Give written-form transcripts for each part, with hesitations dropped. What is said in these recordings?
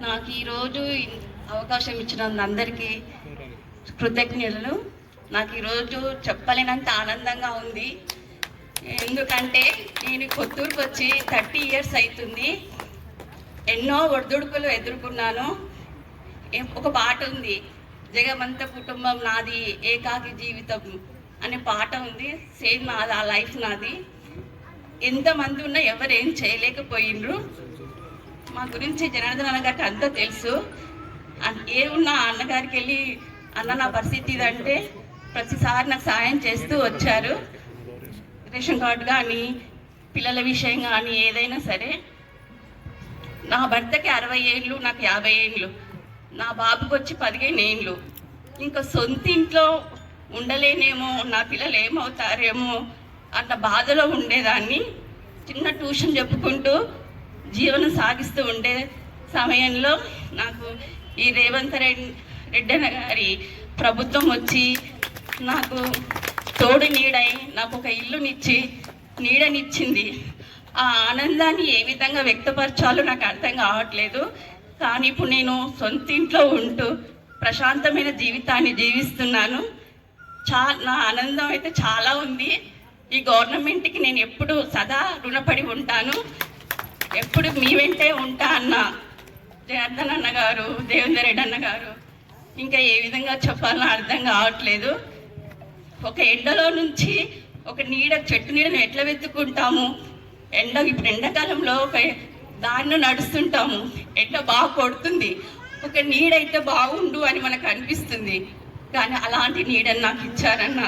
నాకు ఈరోజు అవకాశం ఇచ్చిన అందరికీ కృతజ్ఞతలు. నాకు ఈరోజు చెప్పలేనంత ఆనందంగా ఉంది. ఎందుకంటే నేను కొత్తూరుకు వచ్చి 30 ఇయర్స్ అవుతుంది. ఎన్నో ఒడిదుడుకులు ఎదుర్కొన్నాను. ఒక పాట ఉంది, జగమంత కుటుంబం నాది ఏకాకి జీవితం అనే పాట ఉంది. సేమ్ నాది, ఆ లైఫ్ నాది. ఎంతమంది ఉన్నా ఎవరు ఏం చేయలేకపోయినరు. మా గురించి జనార్దన్ అన్నగారికి అంతా తెలుసు. ఏమున్నా అన్నగారికి వెళ్ళి అన్న నా పరిస్థితి ఇదంటే ప్రతిసారి నాకు సాయం చేస్తూ వచ్చారు. రేషన్ కార్డు కానీ పిల్లల విషయం కానీ ఏదైనా సరే. నా భర్తకి 60 ఏళ్ళు, నాకు 50 ఏళ్ళు, నా బాబుకి వచ్చి 15 ఏళ్ళు. ఇంకా సొంత ఇంట్లో ఉండలేనేమో, నా పిల్లలు ఏమవుతారేమో అన్న బాధలో ఉండేదాన్ని. చిన్న ట్యూషన్ చెప్పుకుంటూ జీవనం సాగిస్తూ ఉండే సమయంలో నాకు ఈ రేవంత్ రెడ్డి అన్న గారి ప్రభుత్వం వచ్చి నాకు తోడు నీడై నాకు ఒక ఇల్లునిచ్చి నీడనిచ్చింది. ఆ ఆనందాన్ని ఏ విధంగా వ్యక్తపరచాలో నాకు అర్థం కావట్లేదు. కానీ ఇప్పుడు నేను సొంత ఇంట్లో ఉంటూ ప్రశాంతమైన జీవితాన్ని జీవిస్తున్నాను. నా ఆనందం అయితే చాలా ఉంది. ఈ గవర్నమెంట్కి నేను ఎప్పుడు సదా రుణపడి ఉంటాను. ఎప్పుడు మీ వెంటే ఉంటా అన్న జనార్దన్ అన్న గారు, దేవేందర్ రెడ్డి అన్న గారు, ఇంకా ఏ విధంగా చెప్పాలో అర్థం కావట్లేదు. ఒక ఎండలో నుంచి ఒక చెట్టు నీడను ఎట్లా వెతుక్కుంటాము. ఇప్పుడు ఎండాకాలంలో ఒక దారిలో నడుస్తుంటాము, ఎండ బాగా కొడుతుంది, ఒక నీడైతే బాగుండు అని మనకు అనిపిస్తుంది. కానీ అలాంటి నీడని నాకు ఇచ్చారన్న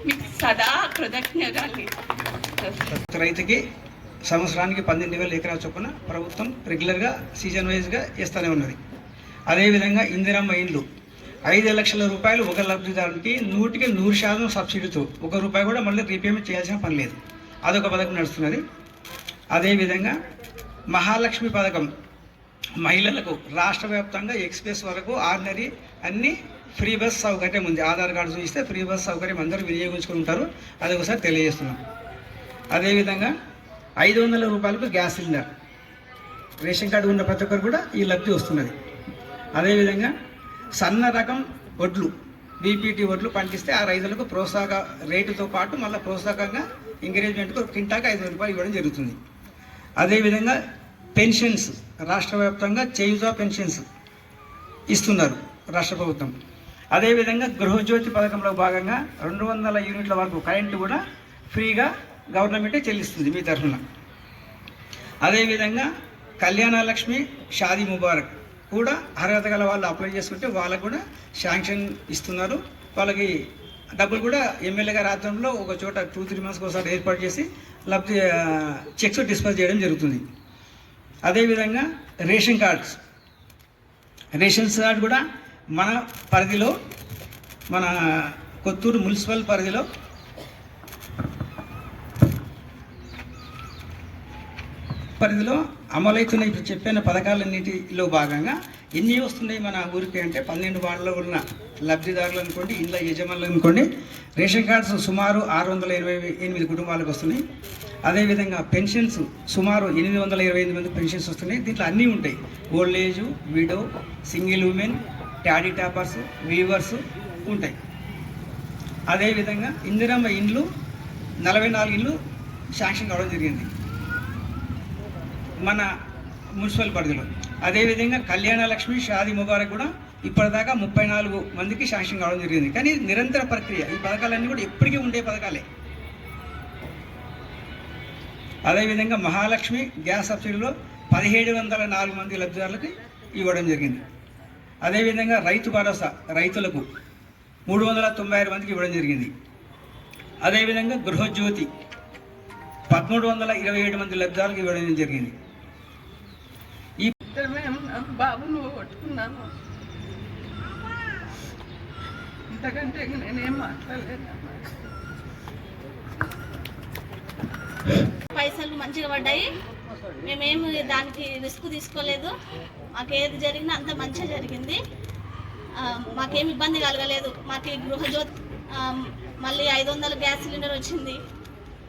మీకు సదా కృతజ్ఞతలు. రైతుకి సంవత్సరానికి 12,000 ఎకరాల చొప్పున ప్రభుత్వం రెగ్యులర్గా సీజన్ వైజ్గా ఇస్తూనే ఉన్నది. అదేవిధంగా ఇందిరమ్మ ఇండ్లు 5 లక్షల రూపాయలు ఒక లబ్ధిదారునికి 100% సబ్సిడీతో 1 రూపాయి కూడా మళ్ళీ రీపేమెంట్ చేయాల్సిన పని లేదు. అదొక పథకం నడుస్తున్నది. అదేవిధంగా మహాలక్ష్మి పథకం మహిళలకు రాష్ట్ర వ్యాప్తంగా ఎక్స్ప్రెస్ వరకు ఆర్డినరీ అన్ని ఫ్రీ బస్ సౌకర్యం ఉంది. ఆధార్ కార్డు చూపిస్తే ఫ్రీ బస్ సౌకర్యం అందరూ వినియోగించుకుని ఉంటారు. అది ఒకసారి తెలియజేస్తున్నాం. అదేవిధంగా 500 రూపాయలకు గ్యాస్ సిలిండర్ రేషన్ కార్డు ఉన్న ప్రతి ఒక్కరు కూడా ఈ లబ్ధి వస్తున్నది. అదేవిధంగా సన్న రకం వడ్లు బీపీటీ వడ్లు పండిస్తే ఆ రైతులకు ప్రోత్సాహక రేటుతో పాటు మళ్ళీ ప్రోత్సాహకంగా ఎంకరేజ్మెంట్కు కింటాకు 500 రూపాయలు ఇవ్వడం జరుగుతుంది. అదేవిధంగా పెన్షన్స్ రాష్ట్ర వ్యాప్తంగా చేయుత పెన్షన్స్ ఇస్తున్నారు రాష్ట్ర ప్రభుత్వం. అదేవిధంగా గృహజ్యోతి పథకంలో భాగంగా 200 యూనిట్ల వరకు కరెంటు కూడా ఫ్రీగా గవర్నమెంటే చెల్లిస్తుంది మీ తరఫున. అదేవిధంగా కళ్యాణ లక్ష్మి, షాదీ ముబారక్ కూడా అర్హత గల వాళ్ళు అప్లై చేసుకుంటే వాళ్ళకు కూడా శాంక్షన్ ఇస్తున్నారు. వాళ్ళకి డబ్బులు కూడా ఎమ్మెల్యే గారి ఆధ్వర్యంలో ఒక చోట 2-3 మంత్స్కి ఒకసారి ఏర్పాటు చేసి లబ్ధి చెక్స్ డిస్పర్స్ చేయడం జరుగుతుంది. అదేవిధంగా రేషన్ కార్డ్స్ కూడా మన పరిధిలో, మన కొత్తూరు మున్సిపల్ పరిధిలో అమలవుతున్న ఇప్పుడు చెప్పిన పథకాలన్నిటిలో భాగంగా ఎన్ని వస్తున్నాయి మన ఊరికి అంటే 12 వార్డులో ఉన్న లబ్ధిదారులు అనుకోండి, ఇండ్ల యజమానులు అనుకోండి. రేషన్ కార్డ్స్ సుమారు 628 కుటుంబాలకు వస్తున్నాయి. అదేవిధంగా పెన్షన్స్ సుమారు 828 మంది పెన్షన్స్ వస్తున్నాయి. దీంట్లో అన్నీ ఉంటాయి. Old age, widow, single women, toddy tappers, weavers ఉంటాయి. అదేవిధంగా ఇందిరమ్మ ఇండ్లు 44 ఇండ్లు శాంక్షన్ కావడం జరిగింది మన మున్సిపల్ పరిధిలో. అదేవిధంగా కళ్యాణ లక్ష్మి, షాదీ ముబారక్ కూడా ఇప్పటిదాకా 34 మందికి శాంక్షన్ కావడం జరిగింది. కానీ నిరంతర ప్రక్రియ, ఈ పథకాలన్నీ కూడా ఎప్పటికీ ఉండే పథకాలే. అదేవిధంగా మహాలక్ష్మి గ్యాస్ సబ్సిడీలో 1704 మంది లబ్ధిదారులకు ఇవ్వడం జరిగింది. అదేవిధంగా రైతు భరోసా రైతులకు 396 మందికి ఇవ్వడం జరిగింది. అదేవిధంగా గృహజ్యోతి 1327 మంది లబ్ధిదారులకు ఇవ్వడం జరిగింది. బాబు నువ్వు కొట్టుకున్నాను, ఇంతకంటే నేనేం మాట్లాడలేదు. పైసలు మంచిగా పడ్డాయి. మేమేమి దానికి రిస్క్ తీసుకోలేదు. మాకేది జరిగినా అంత మంచిగా జరిగింది. మాకేమి ఇబ్బంది కలగలేదు. మాకు గృహజ్యోతి మళ్ళీ 500 గ్యాస్ సిలిండర్ వచ్చింది.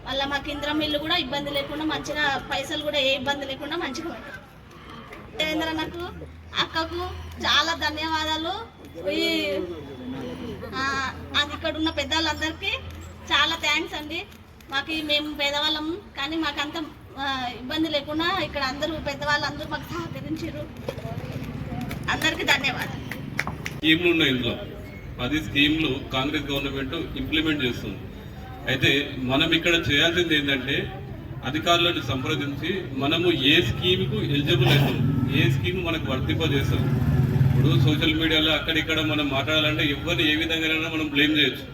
మళ్ళీ మాకు ఇందిరమ్మ ఇల్లు కూడా ఇబ్బంది లేకుండా మంచిగా, పైసలు కూడా ఏ ఇబ్బంది లేకుండా మంచిగా పడ్డాయి. నాకు అక్కకు చాలా ధన్యవాదాలు. అది ఇక్కడ ఉన్న పెద్దవాళ్ళందరికీ చాలా థ్యాంక్స్ అండి. మేము పేదవాళ్ళం కానీ మాకంత ఇబ్బంది లేకుండా ఇక్కడ అందరూ పెద్దవాళ్ళందరూ మాకు సహకరించారు. అందరికీ ధన్యవాదాలు. స్కీమ్లు ఉన్నాయి, ఇందులో 10 స్కీమ్లు కాంగ్రెస్ గవర్నమెంట్ ఇంప్లిమెంట్ చేస్తుంది. అయితే మనం ఇక్కడ చేయాల్సింది ఏంటంటే అధికారులను సంప్రదించి మనము ఏ స్కీమ్కు ఎలిజిబుల్ అవుతాం, ఏ స్కీమ్ మనకు వర్తింపజేస్తాం. ఇప్పుడు సోషల్ మీడియాలో అక్కడిక్కడ మనం మాట్లాడాలంటే ఎవరిని ఏ విధంగా మనం బ్లేమ్ చేయొచ్చు.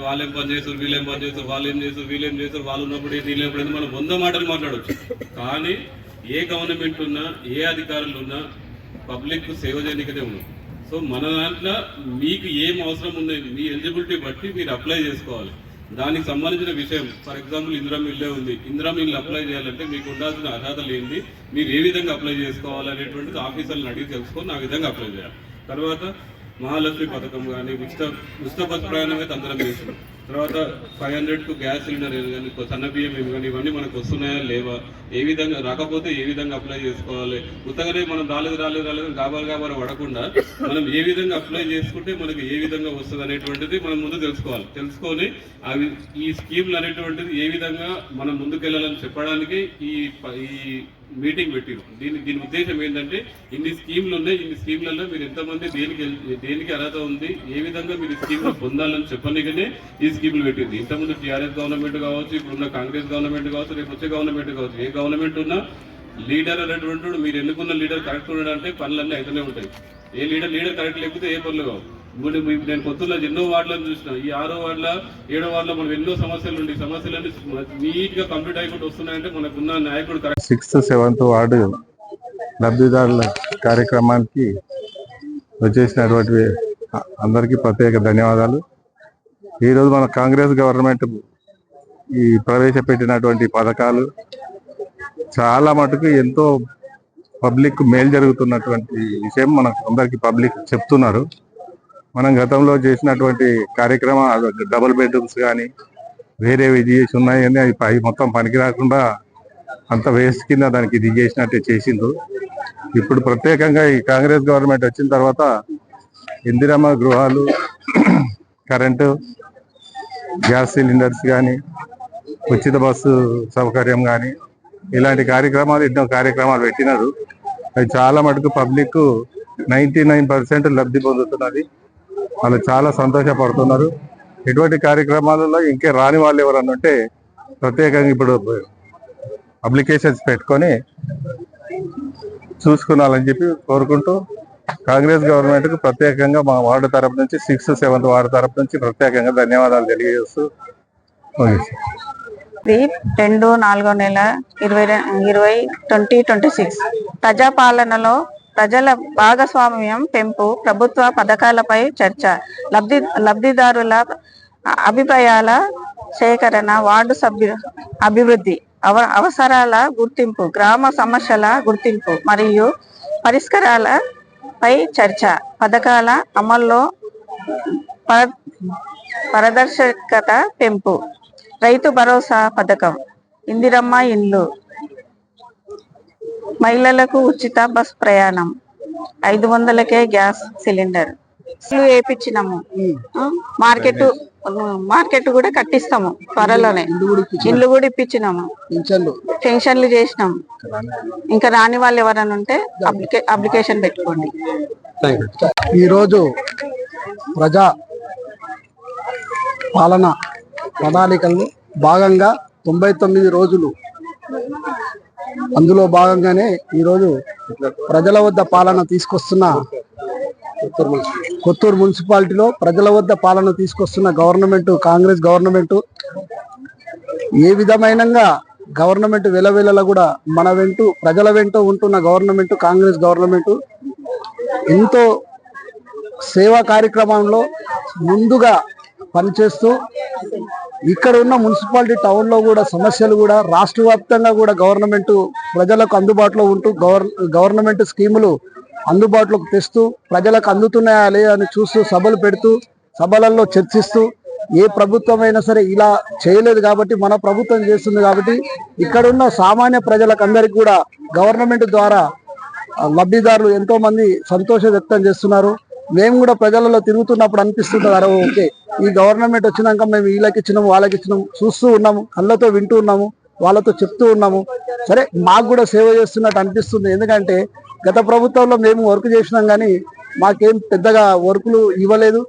వాళ్ళేం పని చేస్తారు, వీళ్ళేం పని చేస్తారు, వాళ్ళు ఏం చేస్తారు, వీళ్ళేం చేస్తారు, వాళ్ళు ఉన్నప్పుడు వీళ్ళు ఎప్పుడైతే మనం 100 మాటలు మాట్లాడవచ్చు. కానీ ఏ గవర్నమెంట్ ఉన్నా ఏ అధికారులు ఉన్నా పబ్లిక్ సేవ చేయడానికనే ఉన్నాం. సో మన దాంట్లో మీకు ఏం అవసరం ఉంది, మీ ఎలిజిబిలిటీ బట్టి మీరు అప్లై చేసుకోవాలి. దానికి సంబంధించిన విషయం, ఫర్ ఎగ్జాంపుల్ ఇందిరమ్మ ఇల్లే ఉంది, ఇందిరమ్మ ఇల్లు అప్లై చేయాలంటే మీకు ఉండాల్సిన అర్హతలు ఏంటి, మీరు ఏ విధంగా అప్లై చేసుకోవాలనేటువంటిది ఆఫీసర్లను అడిగి తెలుసుకొని ఆ విధంగా అప్లై చేయాలి. తర్వాత మహాలక్ష్మి పథకం కానీ ఉచిత బస్ ప్రయాణం అయితే అందరం చేస్తున్నాం. తర్వాత 500కు గ్యాస్ సిలిండర్ కానీ సన్న బియ్యం ఏమి కానీ ఇవన్నీ మనకు వస్తున్నాయా లేవా, ఏ విధంగా రాకపోతే ఏ విధంగా అప్లై చేసుకోవాలి. కొత్తగానే మనం రాలేదు గాబాలు పడకుండా మనం ఏ విధంగా అప్లై చేసుకుంటే మనకి ఏ విధంగా వస్తుంది అనేటువంటిది మనం ముందు తెలుసుకొని అవి ఈ స్కీమ్లు అనేటువంటిది ఏ విధంగా మనం ముందుకెళ్ళాలని చెప్పడానికి ఈ మీటింగ్ పెట్టిరు. దీని ఉద్దేశం ఏంటంటే ఇన్ని స్కీమ్లు ఉన్నాయి, ఇన్ని స్కీమ్లలో మీరు ఎంతమంది దేనికి అర్హత ఉంది, ఏ విధంగా మీరు స్కీమ్లు పొందాలని చెప్పనికనే ఈ స్కీమ్లు పెట్టింది. ఇంతకుముందు టీఆర్ఎస్ గవర్నమెంట్ కావచ్చు, ఇప్పుడున్న కాంగ్రెస్ గవర్నమెంట్ కావచ్చు, రేపు వచ్చే గవర్నమెంట్ కావచ్చు, ఏ గవర్నమెంట్ ఉన్నా లీడర్ అనేటువంటి మీరు ఎన్నుకున్న లీడర్ కరెక్ట్ ఉండడంటే పనులన్నీ అయితేనే ఉంటాయి. ఏ లీడర్ కరెక్ట్ లేకపోతే ఏ పనులు కావు. నేను కొత్తలో ఎన్నో వార్డులను చూసిన, ఈ 6వ వార్డుల 7వ వార్డులో మనం ఎన్నో సమస్యలు ఉండి సమస్యలన్నీ నీట్ గా కంప్లీట్ అయిపోయి వస్తున్నాయంటే మనకున్న నాయకుడు 6th 7th వార్డు లబ్ధిదారుల కార్యక్రమానికి వచ్చేసినటువంటి అందరికీ ప్రత్యేక ధన్యవాదాలు. ఈరోజు మన కాంగ్రెస్ గవర్నమెంట్ ఈ ప్రవేశపెట్టినటువంటి పథకాలు చాలా మటుకు ఎంతో పబ్లిక్ మేలు జరుగుతున్నటువంటి విషయం మనకు అందరికి పబ్లిక్ చెప్తున్నారు. మనం గతంలో చేసినటువంటి కార్యక్రమాలు డబుల్ బెడ్రూమ్స్ కానీ వేరే చేసి ఉన్నాయని అవి మొత్తం పనికి రాకుండా అంత వేస్ట్ కింద దానికి ఇది చేసినట్టే చేసిండ్రు. ఇప్పుడు ప్రత్యేకంగా ఈ కాంగ్రెస్ గవర్నమెంట్ వచ్చిన తర్వాత ఇందిరమ్మ గృహాలు, కరెంటు, గ్యాస్ సిలిండర్స్ కానీ, ఉచిత బస్సు సౌకర్యం కానీ ఇలాంటి కార్యక్రమాలు ఎన్నో కార్యక్రమాలు పెట్టినారు. అవి చాలా మటుకు పబ్లిక్ 99% లబ్ధి పొందుతున్నది. వాళ్ళు చాలా సంతోషపడుతున్నారు. ఇటువంటి కార్యక్రమాలలో ఇంకే రాని వాళ్ళు ఎవరన్నా ఉంటే ప్రత్యేకంగా ఇప్పుడు అప్లికేషన్స్ పెట్టుకొని చూసుకున్నాలని చెప్పి కోరుకుంటూ కాంగ్రెస్ గవర్నమెంట్కు ప్రత్యేకంగా మా వార్డు తరపు నుంచి 6th 7th వార్డు తరపు నుంచి ప్రత్యేకంగా ధన్యవాదాలు తెలియజేస్తూ 2/4/2026 ప్రజాపాలనలో ప్రజల భాగస్వామ్యం పెంపు, ప్రభుత్వ పథకాలపై చర్చ, లబ్ధిదారుల అభిప్రాయాల సేకరణ, వార్డు సభ్యు అభివృద్ధి, అవసరాల గుర్తింపు, గ్రామ సమస్యల గుర్తింపు మరియు పరిష్కారాలపై చర్చ, పథకాల అమల్లో పారదర్శకత పెంపు, రైతు భరోసా పథకం, ఇందిరమ్మ ఇండ్లు, మహిళలకు ఉచిత బస్ ప్రయాణం, 500కే గ్యాస్ సిలిండర్ వేయించినాము. మార్కెట్ కూడా కట్టిస్తాము త్వరలోనే. ఇల్లు కూడా ఇప్పించినాము, పెన్షన్లు చేసినాము. ఇంకా రాని వాళ్ళు ఎవరైనా ఉంటే అప్లికేషన్ పెట్టుకోండి. ఈరోజు ప్రజా పాలన ప్రణాళికల్లో భాగంగా 99 రోజులు, అందులో భాగంగానే ఈరోజు ప్రజల వద్ద పాలన తీసుకొస్తున్న కొత్తూరు మున్సిపాలిటీలో ప్రజల వద్ద పాలన తీసుకొస్తున్న గవర్నమెంట్, కాంగ్రెస్ గవర్నమెంట్, ఏ విధమైన గవర్నమెంట్ వెలవెలల కూడా మన వెంటూ ప్రజల వెంటూ ఉంటున్న గవర్నమెంట్ కాంగ్రెస్ గవర్నమెంట్ ఎంతో సేవా కార్యక్రమంలో ముందుగా పనిచేస్తూ ఇక్కడ ఉన్న మున్సిపాలిటీ టౌన్లో కూడా సమస్యలు కూడా రాష్ట్ర వ్యాప్తంగా కూడా గవర్నమెంట్ ప్రజలకు అందుబాటులో ఉంటూ గవర్నమెంట్ స్కీములు అందుబాటులోకి తెస్తూ ప్రజలకు అందుతున్నాయా లేదా అని చూస్తూ సభలు పెడుతూ సభలలో చర్చిస్తూ ఏ ప్రభుత్వం అయినా సరే ఇలా చేయలేదు కాబట్టి మన ప్రభుత్వం చేస్తుంది కాబట్టి ఇక్కడ ఉన్న సామాన్య ప్రజలకు అందరికీ కూడా గవర్నమెంట్ ద్వారా లబ్ధిదారులు ఎంతో మంది సంతోషం వ్యక్తం చేస్తున్నారు. మేము కూడా ప్రజలలో తిరుగుతున్నప్పుడు అనిపిస్తుంటుంది, అరే ఓకే ఈ గవర్నమెంట్ వచ్చినాక మేము వీళ్ళకి ఇచ్చినాము వాళ్ళకి ఇచ్చినాము, చూస్తూ ఉన్నాము, కళ్ళతో వింటూ ఉన్నాము, వాళ్ళతో చెప్తూ ఉన్నాము. సరే మాకు కూడా సేవ చేస్తున్నట్టు అనిపిస్తుంది. ఎందుకంటే గత ప్రభుత్వంలో మేము వర్క్ చేసినాం కానీ మాకేం పెద్దగా వర్కులు ఇవ్వలేదు,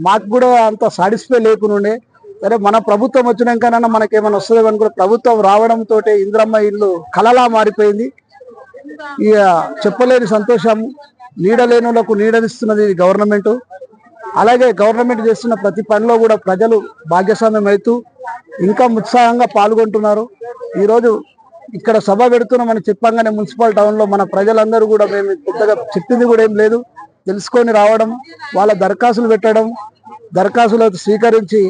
మాకు కూడా అంత సాటిస్ఫై లేకుండా. సరే మన ప్రభుత్వం వచ్చినాకనన్నా మనకేమైనా వస్తుంది అనుకున్న ప్రభుత్వం రావడంతో ఇందిరమ్మ ఇల్లు కలలా మారిపోయింది. ఇక చెప్పలేని సంతోషం. నీడలేనులకు నీడనిస్తున్నది గవర్నమెంట్. అలాగే గవర్నమెంట్ చేస్తున్న ప్రతి పనిలో కూడా ప్రజలు భాగస్వామ్యం అవుతూ ఇంకా ఉత్సాహంగా పాల్గొంటున్నారు. ఈరోజు ఇక్కడ సభ పెడుతున్నామని చెప్పంగానే మున్సిపల్ టౌన్లో మన ప్రజలందరూ కూడా మేము పెద్దగా చెప్పింది కూడా ఏం లేదు, తెలుసుకొని రావడం, వాళ్ళ దరఖాస్తులు పెట్టడం, దరఖాస్తులు స్వీకరించి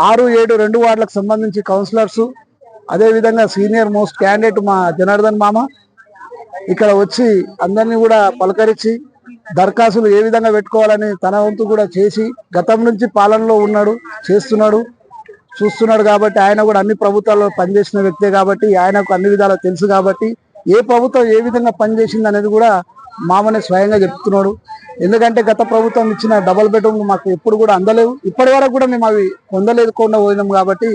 6, 7, 2 వార్డులకు సంబంధించి కౌన్సిలర్స్, అదేవిధంగా సీనియర్ మోస్ట్ క్యాండిడేట్ మా జనార్దన్ మామ ఇక్కడ వచ్చి అందరినీ కూడా పలకరించి దరఖాస్తులు ఏ విధంగా పెట్టుకోవాలని తన వంతు కూడా చేసి గతం నుంచి పాలనలో ఉన్నాడు, చేస్తున్నాడు, చూస్తున్నాడు. కాబట్టి ఆయన కూడా అన్ని ప్రభుత్వాల్లో పనిచేసిన వ్యక్తే కాబట్టి ఆయనకు అన్ని విధాలు తెలుసు. కాబట్టి ఏ ప్రభుత్వం ఏ విధంగా పనిచేసింది అనేది కూడా మామనే స్వయంగా చెప్తున్నాడు. ఎందుకంటే గత ప్రభుత్వం ఇచ్చిన డబుల్ బెడ్రూమ్ మాకు ఎప్పుడు కూడా అందలేవు, ఇప్పటి వరకు కూడా మేము అవి పొందలేదుకుండా పోయినాం. కాబట్టి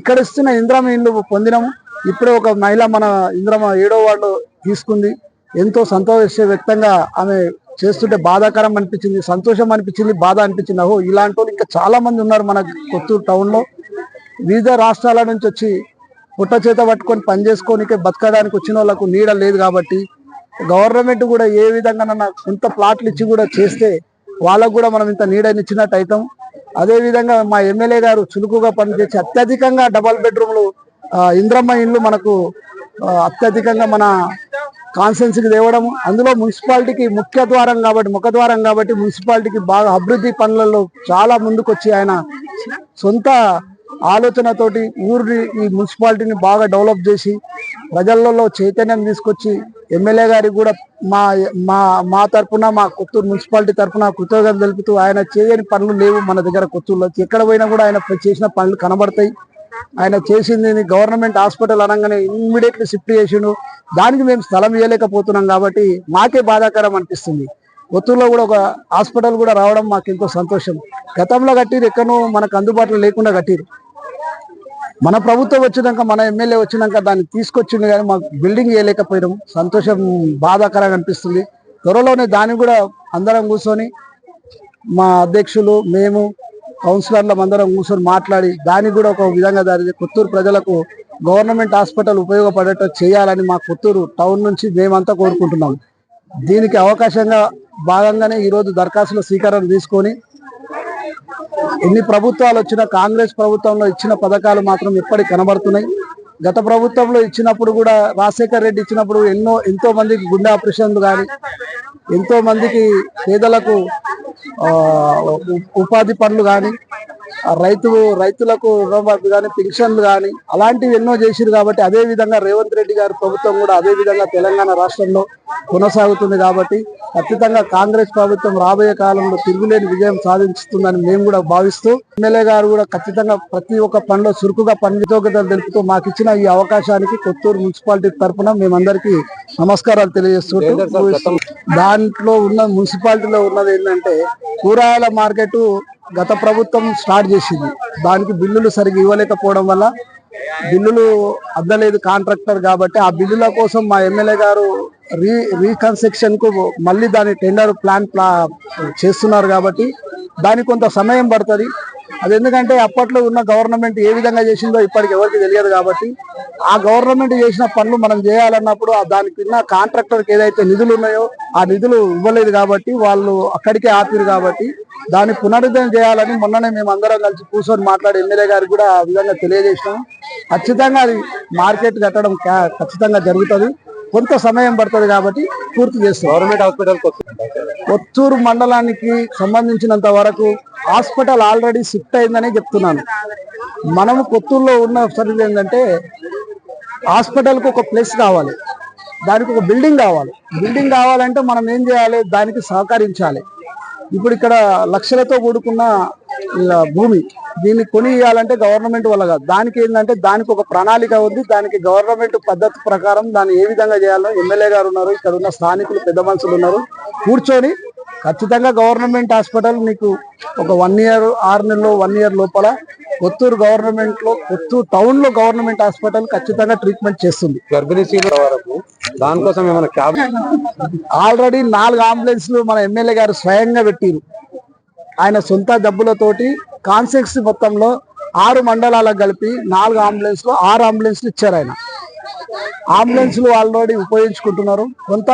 ఇక్కడ ఇస్తున్న ఇందిరమ్మ ఇల్లు పొందినాము. ఇప్పుడే ఒక మహిళ మన ఇందిరమ్మ 7వ వార్డులో తీసుకుంది. ఎంతో సంతోష వ్యక్తంగా ఆమె చేస్తుంటే బాధాకరం అనిపించింది, సంతోషం అనిపించింది, బాధ అనిపించింది. అహో ఇలాంటి వాళ్ళు ఇంకా చాలా మంది ఉన్నారు మన కొత్తూరు టౌన్లో. వివిధ రాష్ట్రాల నుంచి వచ్చి పుట్ట చేత పట్టుకొని పని చేసుకోనికే బతకడానికి వచ్చిన వాళ్ళకు నీడ లేదు. కాబట్టి గవర్నమెంట్ కూడా ఏ విధంగా కొంత ప్లాట్లు ఇచ్చి కూడా చేస్తే వాళ్ళకు కూడా మనం ఇంత నీడనిచ్చినట్టు అవుతాం. అదేవిధంగా మా ఎమ్మెల్యే గారు చురుకుగా పనిచేసి అత్యధికంగా డబల్ బెడ్రూమ్లు ఇందిరమ్మ ఇల్లు మనకు అత్యధికంగా మన కాన్స్టిట్యున్సీకి తేవడం, అందులో మున్సిపాలిటీకి ముఖద్వారం కాబట్టి మున్సిపాలిటీకి బాగా అభివృద్ధి పనులలో చాలా ముందుకు వచ్చి ఆయన సొంత ఆలోచనతోటి ఈ మున్సిపాలిటీని బాగా డెవలప్ చేసి ప్రజలలో చైతన్యం తీసుకొచ్చి ఎమ్మెల్యే గారికి కూడా మా తరఫున మా కొత్తూరు మున్సిపాలిటీ తరఫున కృతజ్ఞతలు తెలుపుతూ ఆయన చేయని పనులు లేవు మన దగ్గర కొత్తూరులో. ఎక్కడ పోయినా కూడా ఆయన చేసిన పనులు కనబడతాయి. ఆయన చేసింది గవర్నమెంట్ హాస్పిటల్ అనగానే ఇమ్మీడియట్లీ షిఫ్ట్ చేసిండు. దానికి మేము స్థలం ఇవ్వలేకపోతున్నాం కాబట్టి మాకే బాధాకరం అనిపిస్తుంది. కొత్తూరులో కూడా ఒక హాస్పిటల్ కూడా రావడం మాకు ఎంతో సంతోషం. గతంలో కట్టిరు, ఎక్కడో మనకు అందుబాటులో లేకుండా కట్టిరు. మన ప్రభుత్వం వచ్చినాక మన ఎమ్మెల్యే వచ్చినాక దాన్ని తీసుకొచ్చింది కానీ మాకు బిల్డింగ్ ఇవ్వలేకపోయినాం. సంతోషం బాధాకరంగా అనిపిస్తుంది. త్వరలోనే దాన్ని కూడా అందరం కూర్చొని మా అధ్యక్షులు మేము కౌన్సిలర్లం అందరం కూర్చొని మాట్లాడి దానికి కూడా ఒక విధంగా దాని కొత్తూరు ప్రజలకు గవర్నమెంట్ హాస్పిటల్ ఉపయోగపడేటట్టు చేయాలని మా కొత్తూరు టౌన్ నుంచి మేమంతా కోరుకుంటున్నాం. దీనికి అవకాశంగా భాగంగానే ఈరోజు దరఖాస్తుల స్వీకరణ తీసుకొని ఎన్ని ప్రభుత్వాలు వచ్చినా కాంగ్రెస్ ప్రభుత్వంలో ఇచ్చిన పథకాలు మాత్రం ఎప్పటికీ కనబడుతున్నాయి. గత ప్రభుత్వంలో ఇచ్చినప్పుడు కూడా రాజశేఖర్ రెడ్డి ఇచ్చినప్పుడు ఎంతో మందికి గుండె ఆపరేషన్లు కానీ, ఎంతో మందికి పేదలకు ఉపాధి పనులు కానీ, రైతులకు రుణమాఫీ కానీ, పెన్షన్లు కానీ అలాంటివి ఎన్నో చేసిరు. కాబట్టి అదే విధంగా రేవంత్ రెడ్డి గారి ప్రభుత్వం కూడా అదే విధంగా తెలంగాణ రాష్ట్రంలో కొనసాగుతుంది. కాబట్టి ఖచ్చితంగా కాంగ్రెస్ ప్రభుత్వం రాబోయే కాలంలో తిరుగులేని విజయం సాధిస్తుందని మేము కూడా భావిస్తూ ఎమ్మెల్యే గారు కూడా ఖచ్చితంగా ప్రతి ఒక్క పనిలో చురుకుగా కృతజ్ఞతలు తెలుపుతూ మాకు ఇచ్చిన ఈ అవకాశానికి కొత్తూరు మున్సిపాలిటీ తరఫున మేమందరికీ నమస్కారాలు తెలియజేస్తూ, దాంట్లో ఉన్న మున్సిపాలిటీలో ఉన్నది ఏంటంటే కూరగాయల మార్కెట్ గత ప్రభుత్వం స్టార్ట్ చేసింది. దానికి బిల్లులు సరిగ్గా ఇవ్వలేకపోవడం వల్ల బిల్లులు అద్దలేదు కాంట్రాక్టర్. కాబట్టి ఆ బిల్లుల కోసం మా ఎమ్మెల్యే గారు రీకన్స్ట్రక్షన్ కు మళ్ళీ దాని టెండర్ ప్లాన్ చేస్తున్నారు. కాబట్టి దానికి కొంత సమయం పడుతుంది. అది ఎందుకంటే అప్పట్లో ఉన్న గవర్నమెంట్ ఏ విధంగా చేసిందో ఇప్పటికి ఎవరికి తెలియదు. కాబట్టి ఆ గవర్నమెంట్ చేసిన పనులు మనం చేయాలన్నప్పుడు దానికి ఉన్న కాంట్రాక్టర్కి ఏదైతే నిధులు ఉన్నాయో ఆ నిధులు ఇవ్వలేదు. కాబట్టి వాళ్ళు అక్కడికే ఆపిరు. కాబట్టి దాన్ని పునరుద్ధరణ చేయాలని మొన్ననే మేము అందరం కలిసి కూర్చొని మాట్లాడి ఎమ్మెల్యే గారికి కూడా ఆ విధంగా తెలియజేసినాము. ఖచ్చితంగా అది మార్కెట్ కట్టడం ఖచ్చితంగా జరుగుతుంది. కొంత సమయం పడుతుంది కాబట్టి పూర్తి చేస్తాం. గవర్నమెంట్ హాస్పిటల్ కొత్తూరు మండలానికి సంబంధించినంత వరకు హాస్పిటల్ ఆల్రెడీ షిఫ్ట్ అయిందని చెప్తున్నాను. మనము కొత్తూరులో ఉన్న సర్వీస్ ఏంటంటే హాస్పిటల్కి ఒక ప్లేస్ కావాలి, దానికి ఒక బిల్డింగ్ కావాలి. బిల్డింగ్ కావాలంటే మనం ఏం చేయాలి, దానికి సహకరించాలి. ఇప్పుడు ఇక్కడ లక్షలతో కూడుకున్న దీన్ని కొని ఇవ్వాలంటే గవర్నమెంట్ వల్ల కాదు. దానికి ఏంటంటే దానికి ఒక ప్రణాళిక ఉంది. దానికి గవర్నమెంట్ పద్ధతి ప్రకారం దాన్ని ఏ విధంగా చేయాలో ఎమ్మెల్యే గారు ఉన్నారు, ఇక్కడ ఉన్న స్థానికులు పెద్ద మనుషులు ఉన్నారు, కూర్చొని ఖచ్చితంగా గవర్నమెంట్ హాస్పిటల్ నీకు ఒక 1 year 6 నెలలు 1 year లోపల కొత్తూరు కొత్తూరు టౌన్ లో గవర్నమెంట్ హాస్పిటల్ ఖచ్చితంగా ట్రీట్మెంట్ చేస్తుంది. గర్భిణీ స్త్రీల వరకు దానికోసం ఏమైనా క్యాబ్ ఆల్రెడీ 4 అంబులెన్స్లు మన ఎమ్మెల్యే గారు స్వయంగా పెట్టిరు. ఆయన సొంత డబ్బులతోటి కాన్సెక్స్ మొత్తంలో 6 మండలాలకు కలిపి 4 అంబులెన్స్లు 6 అంబులెన్స్లు ఇచ్చారు. ఆయన అంబులెన్స్లు ఆల్రెడీ ఉపయోగించుకుంటున్నారు. కొంత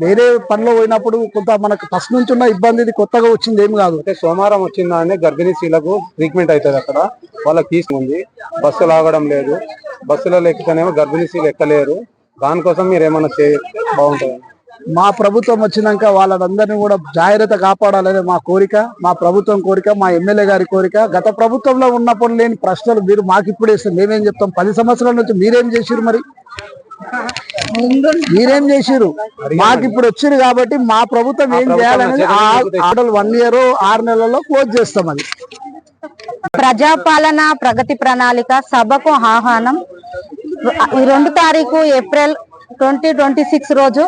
వేరే పనిలో పోయినప్పుడు కొంత మనకు ఫస్ట్ నుంచి ఉన్న ఇబ్బంది, ఇది కొత్తగా వచ్చింది ఏం కాదు. అంటే సోమవారం వచ్చిందానే గర్భిణీ స్త్రీలకు ట్రీట్మెంట్ అవుతుంది. అక్కడ వాళ్ళకి తీసుకుంది, బస్సులు ఆగడం లేదు, బస్సులలో ఎక్కితేనేమో గర్భిణీ స్త్రీలు ఎక్కలేరు. దానికోసం మీరు ఏమైనా బాగుంటుంది. మా ప్రభుత్వం వచ్చినాక వాళ్ళందరినీ కూడా జాగ్రత్త కాపాడాలనే మా కోరిక, మా ప్రభుత్వం కోరిక, మా ఎమ్మెల్యే గారి కోరిక. గత ప్రభుత్వంలో ఉన్నప్పుడు లేని ప్రశ్నలు మీరు మాకు ఇప్పుడు వేస్తే మేమేం చెప్తాం? 10 సంవత్సరాల నుంచి మీరేం చేసిరు? మరి మీరేం చేసిరు? మాకు ఇప్పుడు వచ్చిరు కాబట్టి మా ప్రభుత్వం ఏం చేయాలనేది ఆర్డర్ 1 year 6 నెలల్లో క్లోజ్ చేస్తాం. అది ప్రజాపాలన ప్రగతి ప్రణాళిక సభకు ఆహ్వానం. 2 తారీఖు ఏప్రిల్ 2026 రోజు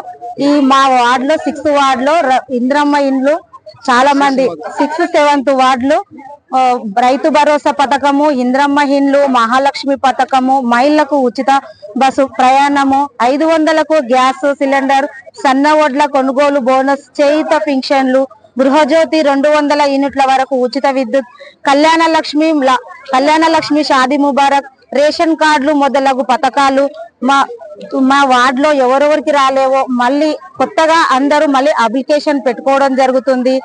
ఈ మా వార్డులో 6th వార్డులో ఇంద్రమ్మ ఇండ్లు చాలా మంది 6th 7th వార్డులు రైతు భరోసా పథకము, ఇంద్రమ్మ ఇండ్లు, మహాలక్ష్మి పథకము, మహిళలకు ఉచిత బస్సు ప్రయాణము, 500కు గ్యాస్ సిలిండర్, సన్న వడ్ల కొనుగోలు బోనస్, చేయుత పింఛన్లు, గృహజ్యోతి 200 యూనిట్ల వరకు ఉచిత విద్యుత్, కళ్యాణ లక్ష్మి షాదీ ముబారక్, రేషన్ కార్డులు మొదలగు పథకాలు మా వార్డులో ఎవరెవరికి రాలేవో మళ్ళీ కొత్తగా అందరూ మళ్ళీ అప్లికేషన్ పెట్టుకోవడం జరుగుతుంది.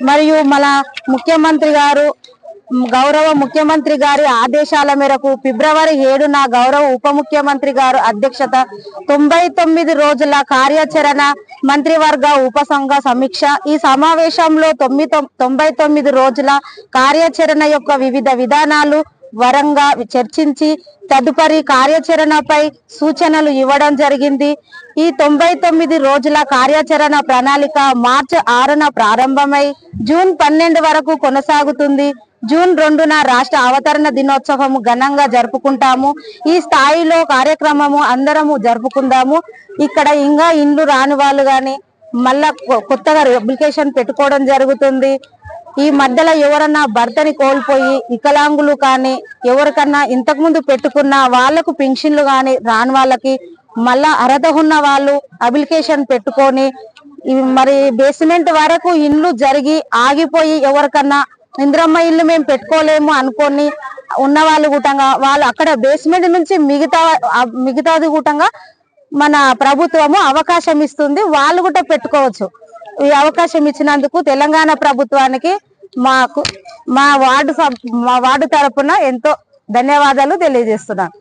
మరియు మన గౌరవ ముఖ్యమంత్రి గారి ఆదేశాల మేరకు ఫిబ్రవరి 7న గౌరవ ఉప ముఖ్యమంత్రి గారు అధ్యక్షత 99 రోజుల కార్యాచరణ మంత్రివర్గ ఉపసంఘ సమీక్ష. ఈ సమావేశంలో 99 రోజుల కార్యాచరణ యొక్క వివిధ విధానాలు వరంగా చర్చించి తదుపరి కార్యాచరణపై సూచనలు ఇవ్వడం జరిగింది. ఈ 99 రోజుల కార్యాచరణ ప్రణాళిక మార్చి 6న ప్రారంభమై జూన్ 12 వరకు కొనసాగుతుంది. జూన్ 2న రాష్ట్ర అవతరణ దినోత్సవం ఘనంగా జరుపుకుంటాము. ఈ స్థాయిలో కార్యక్రమము అందరము జరుపుకుందాము. ఇక్కడ ఇంకా ఇండ్లు రాని వాళ్ళు గాని మళ్ళా కొత్తగా అప్లికేషన్ పెట్టుకోవడం జరుగుతుంది. ఈ మధ్యలో ఎవరన్నా భర్తని కోల్పోయి వికలాంగులు కానీ ఎవరికన్నా ఇంతకు ముందు పెట్టుకున్న వాళ్లకు పింఛన్లు కానీ రాని వాళ్ళకి మళ్ళా అర్హత ఉన్న వాళ్ళు అప్లికేషన్ పెట్టుకొని మరి బేస్మెంట్ వరకు ఇల్లు జరిగి ఆగిపోయి ఎవరికన్నా ఇంద్రమ్మ ఇల్లు మేము పెట్టుకోలేము అనుకొని ఉన్న వాళ్ళు కూటంగా వాళ్ళు అక్కడ బేస్మెంట్ నుంచి మిగతాది కూటంగా మన ప్రభుత్వము అవకాశం ఇస్తుంది. వాళ్ళు కూడా పెట్టుకోవచ్చు. ఈ అవకాశం ఇచ్చినందుకు తెలంగాణ ప్రభుత్వానికి మా వార్డు తరపున ఎంతో ధన్యవాదాలు తెలియజేస్తున్నాను.